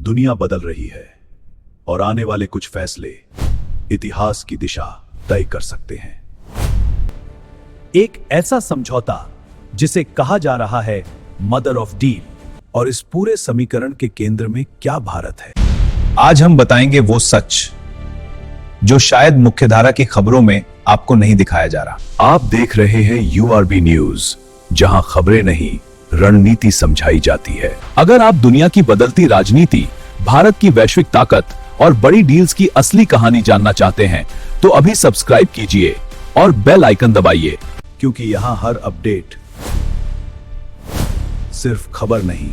दुनिया बदल रही है और आने वाले कुछ फैसले इतिहास की दिशा तय कर सकते हैं। एक ऐसा समझौता जिसे कहा जा रहा है मदर ऑफ डील, और इस पूरे समीकरण के केंद्र में क्या भारत है। आज हम बताएंगे वो सच जो शायद मुख्यधारा की खबरों में आपको नहीं दिखाया जा रहा। आप देख रहे हैं URB न्यूज, जहां खबरें नहीं रणनीति समझाई जाती है। अगर आप दुनिया की बदलती राजनीति, भारत की वैश्विक ताकत और बड़ी डील्स की असली कहानी जानना चाहते हैं तो अभी सब्सक्राइब कीजिए और बेल आइकन दबाइए, क्योंकि यहां हर अपडेट सिर्फ खबर नहीं,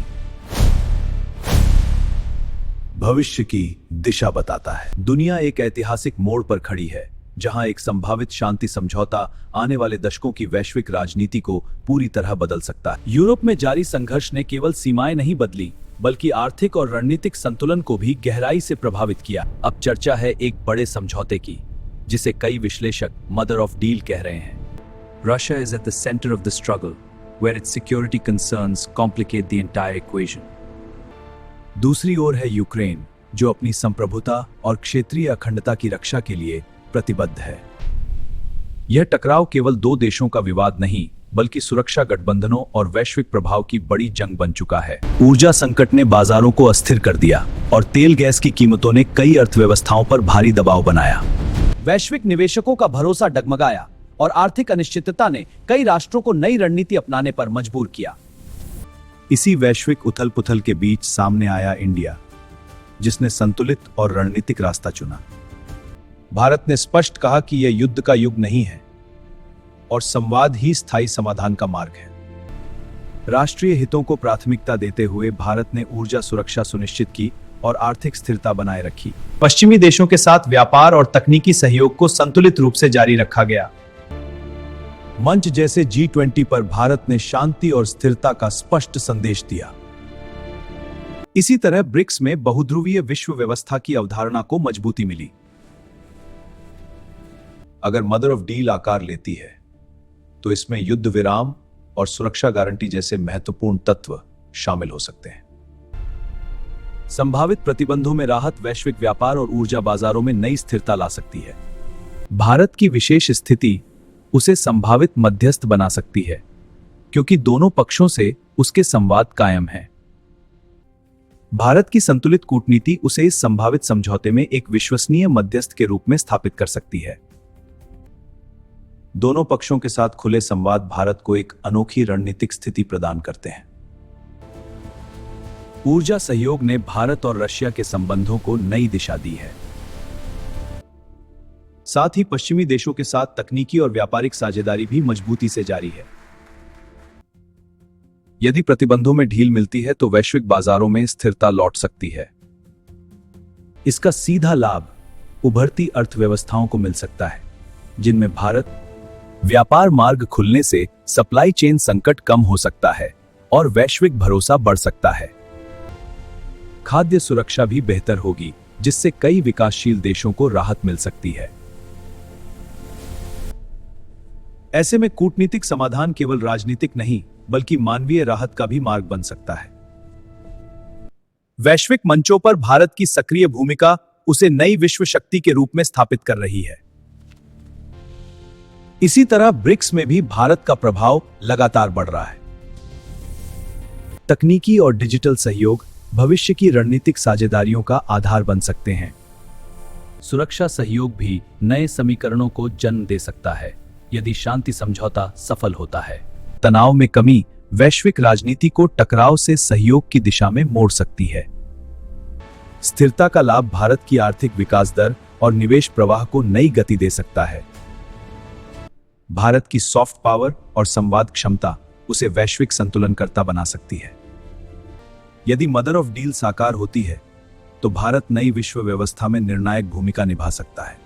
भविष्य की दिशा बताता है। दुनिया एक ऐतिहासिक मोड़ पर खड़ी है, जहां एक संभावित शांति समझौता आने वाले दशकों की वैश्विक राजनीति को पूरी तरह बदल सकता है। यूरोप में जारी संघर्ष ने केवल सीमाएं नहीं बदली, बल्कि आर्थिक और रणनीतिक संतुलन को भी गहराई से प्रभावित किया। अब चर्चा है एक बड़े समझौते की, जिसे कई विश्लेषक मदर ऑफ डील कह रहे हैं। Russia is at the center of the struggle, where its security concerns complicate the entire equation. दूसरी ओर है यूक्रेन, जो अपनी संप्रभुता और क्षेत्रीय अखंडता की रक्षा के लिए प्रतिबद्ध है। यह टकराव केवल दो देशों का विवाद नहीं, बल्कि सुरक्षा गठबंधनों और वैश्विक प्रभाव की बड़ी जंग बन चुका है। ऊर्जा संकट ने बाजारों को अस्थिर कर दिया और तेल गैस की कीमतों ने कई अर्थव्यवस्थाओं पर भारी दबाव बनाया। वैश्विक निवेशकों का भरोसा डगमगाया और आर्थिक अनिश्चितता ने कई राष्ट्रों को नई रणनीति अपनाने पर मजबूर किया। इसी वैश्विक उथल-पुथल के बीच सामने आया इंडिया, जिसने संतुलित और रणनीतिक रास्ता चुना। भारत ने स्पष्ट कहा कि यह युद्ध का युग नहीं है और संवाद ही स्थायी समाधान का मार्ग है। राष्ट्रीय हितों को प्राथमिकता देते हुए भारत ने ऊर्जा सुरक्षा सुनिश्चित की और आर्थिक स्थिरता बनाए रखी। पश्चिमी देशों के साथ व्यापार और तकनीकी सहयोग को संतुलित रूप से जारी रखा गया। मंच जैसे G20 पर भारत ने शांति और स्थिरता का स्पष्ट संदेश दिया। इसी तरह ब्रिक्स में बहुध्रुवीय विश्व व्यवस्था की अवधारणा को मजबूती मिली। अगर मदर ऑफ डील आकार लेती है, तो इसमें युद्ध विराम और सुरक्षा गारंटी जैसे महत्वपूर्ण तत्व शामिल हो सकते हैं। संभावित प्रतिबंधों में राहत वैश्विक व्यापार और ऊर्जा बाजारों में नई स्थिरता ला सकती है। भारत की विशेष स्थिति उसे संभावित मध्यस्थ बना सकती है, क्योंकि दोनों पक्षों से उसके संवाद कायम है। भारत की संतुलित कूटनीति उसे इस संभावित समझौते में एक विश्वसनीय मध्यस्थ के रूप में स्थापित कर सकती है। दोनों पक्षों के साथ खुले संवाद भारत को एक अनोखी रणनीतिक स्थिति प्रदान करते हैं। ऊर्जा सहयोग ने भारत और रशिया के संबंधों को नई दिशा दी है। साथ ही पश्चिमी देशों के साथ तकनीकी और व्यापारिक साझेदारी भी मजबूती से जारी है। यदि प्रतिबंधों में ढील मिलती है तो वैश्विक बाजारों में स्थिरता लौट सकती है। इसका सीधा लाभ उभरती अर्थव्यवस्थाओं को मिल सकता है, जिनमें भारत व्यापार मार्ग खुलने से सप्लाई चेन संकट कम हो सकता है और वैश्विक भरोसा बढ़ सकता है। खाद्य सुरक्षा भी बेहतर होगी, जिससे कई विकासशील देशों को राहत मिल सकती है। ऐसे में कूटनीतिक समाधान केवल राजनीतिक नहीं, बल्कि मानवीय राहत का भी मार्ग बन सकता है। वैश्विक मंचों पर भारत की सक्रिय भूमिका उसे नई विश्व शक्ति के रूप में स्थापित कर रही है। इसी तरह ब्रिक्स में भी भारत का प्रभाव लगातार बढ़ रहा है। तकनीकी और डिजिटल सहयोग भविष्य की रणनीतिक साझेदारियों का आधार बन सकते हैं। सुरक्षा सहयोग भी नए समीकरणों को जन्म दे सकता है, यदि शांति समझौता सफल होता है। तनाव में कमी वैश्विक राजनीति को टकराव से सहयोग की दिशा में मोड़ सकती है। स्थिरता का लाभ भारत की आर्थिक विकास दर और निवेश प्रवाह को नई गति दे सकता है। भारत की सॉफ्ट पावर और संवाद क्षमता उसे वैश्विक संतुलनकर्ता बना सकती है। यदि मदर ऑफ डील साकार होती है, तो भारत नई विश्व व्यवस्था में निर्णायक भूमिका निभा सकता है।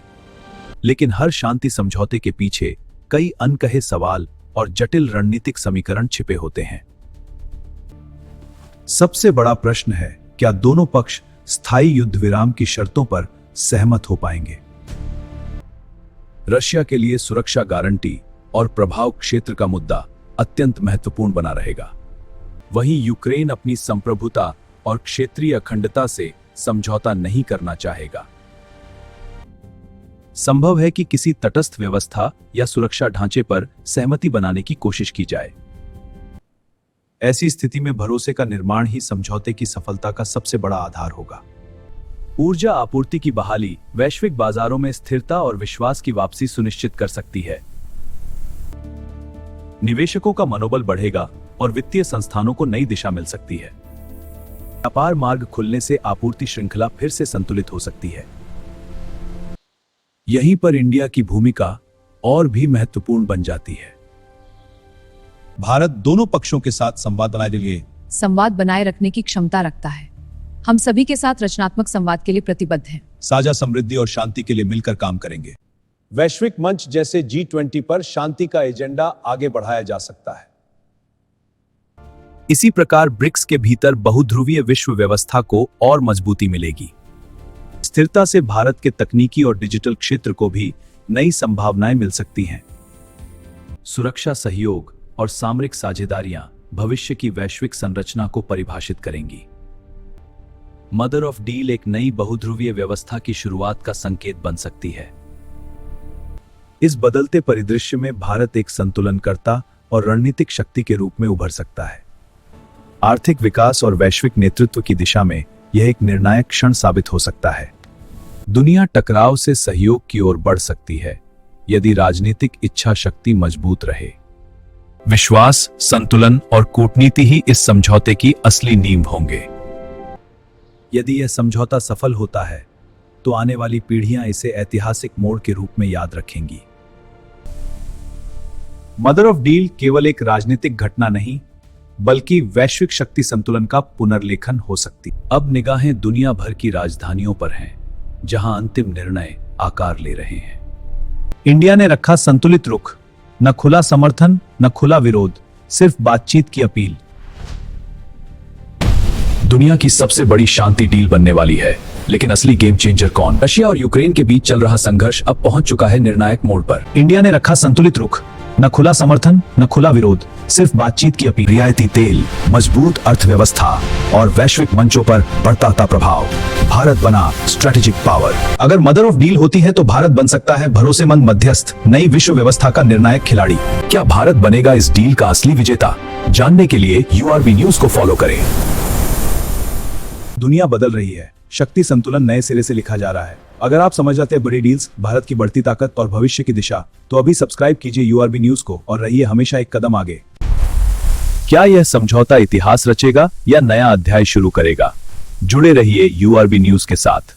लेकिन हर शांति समझौते के पीछे कई अनकहे सवाल और जटिल रणनीतिक समीकरण छिपे होते हैं। सबसे बड़ा प्रश्न है, क्या दोनों पक्ष स्थायी युद्ध विराम की शर्तों पर सहमत हो पाएंगे? रशिया के लिए सुरक्षा गारंटी और प्रभाव क्षेत्र का मुद्दा अत्यंत महत्वपूर्ण बना रहेगा। वहीं यूक्रेन अपनी संप्रभुता और क्षेत्रीय अखंडता से समझौता नहीं करना चाहेगा। संभव है कि किसी तटस्थ व्यवस्था या सुरक्षा ढांचे पर सहमति बनाने की कोशिश की जाए। ऐसी स्थिति में भरोसे का निर्माण ही समझौते की सफलता का सबसे बड़ा आधार होगा। ऊर्जा आपूर्ति की बहाली वैश्विक बाजारों में स्थिरता और विश्वास की वापसी सुनिश्चित कर सकती है। निवेशकों का मनोबल बढ़ेगा और वित्तीय संस्थानों को नई दिशा मिल सकती है। व्यापार मार्ग खुलने से आपूर्ति श्रृंखला फिर से संतुलित हो सकती है। यहीं पर इंडिया की भूमिका और भी महत्वपूर्ण बन जाती है। भारत दोनों पक्षों के साथ संवाद बनाए रखने की क्षमता रखता है। हम सभी के साथ रचनात्मक संवाद के लिए प्रतिबद्ध हैं। साझा समृद्धि और शांति के लिए मिलकर काम करेंगे। वैश्विक मंच जैसे G20 पर शांति का एजेंडा आगे बढ़ाया जा सकता है। इसी प्रकार ब्रिक्स के भीतर बहुध्रुवीय विश्व व्यवस्था को और मजबूती मिलेगी। स्थिरता से भारत के तकनीकी और डिजिटल क्षेत्र को भी नई संभावनाएं मिल सकती हैं। सुरक्षा सहयोग और सामरिक साझेदारियां भविष्य की वैश्विक संरचना को परिभाषित करेंगी। मदर ऑफ डील एक नई बहुध्रुवीय व्यवस्था की शुरुआत का संकेत बन सकती है। इस बदलते परिदृश्य में भारत एक संतुलनकर्ता और रणनीतिक शक्ति के रूप में उभर सकता है। आर्थिक विकास और वैश्विक नेतृत्व की दिशा में यह एक निर्णायक क्षण साबित हो सकता है। दुनिया टकराव से सहयोग की ओर बढ़ सकती है यदि राजनीतिक इच्छा शक्ति मजबूत रहे। विश्वास, संतुलन और कूटनीति ही इस समझौते की असली नींव होंगे। यदि यह समझौता सफल होता है तो आने वाली पीढ़ियां इसे ऐतिहासिक मोड़ के रूप में याद रखेंगी। मदर ऑफ डील केवल एक राजनीतिक घटना नहीं बल्कि वैश्विक शक्ति संतुलन का पुनर्लेखन हो सकती। अब निगाहें दुनिया भर की राजधानियों पर हैं जहां अंतिम निर्णय आकार ले रहे हैं। इंडिया ने रखा संतुलित रुख, न खुला समर्थन न खुला विरोध, सिर्फ बातचीत की अपील। दुनिया की सबसे बड़ी शांति डील बनने वाली है, लेकिन असली गेम चेंजर कौन? रशिया और यूक्रेन के बीच चल रहा संघर्ष अब पहुंच चुका है निर्णायक मोड़ पर। इंडिया ने रखा संतुलित रुख, न खुला समर्थन न खुला विरोध, सिर्फ बातचीत की अपील। रियायती तेल, मजबूत अर्थव्यवस्था और वैश्विक मंचों पर बढ़ता प्रभाव। भारत बना स्ट्रेटेजिक पावर। अगर मदर ऑफ डील होती है तो भारत बन सकता है भरोसेमंद मध्यस्थ, नई विश्व व्यवस्था का निर्णायक खिलाड़ी। क्या भारत बनेगा इस डील का असली विजेता? जानने के लिए URB न्यूज को फॉलो करें। दुनिया बदल रही है, शक्ति संतुलन नए सिरे से लिखा जा रहा है। अगर आप समझ जाते हैं बड़ी डील्स, भारत की बढ़ती ताकत और भविष्य की दिशा, तो अभी सब्सक्राइब कीजिए URB न्यूज को और रहिए हमेशा एक कदम आगे। क्या यह समझौता इतिहास रचेगा या नया अध्याय शुरू करेगा? जुड़े रहिए URB न्यूज के साथ।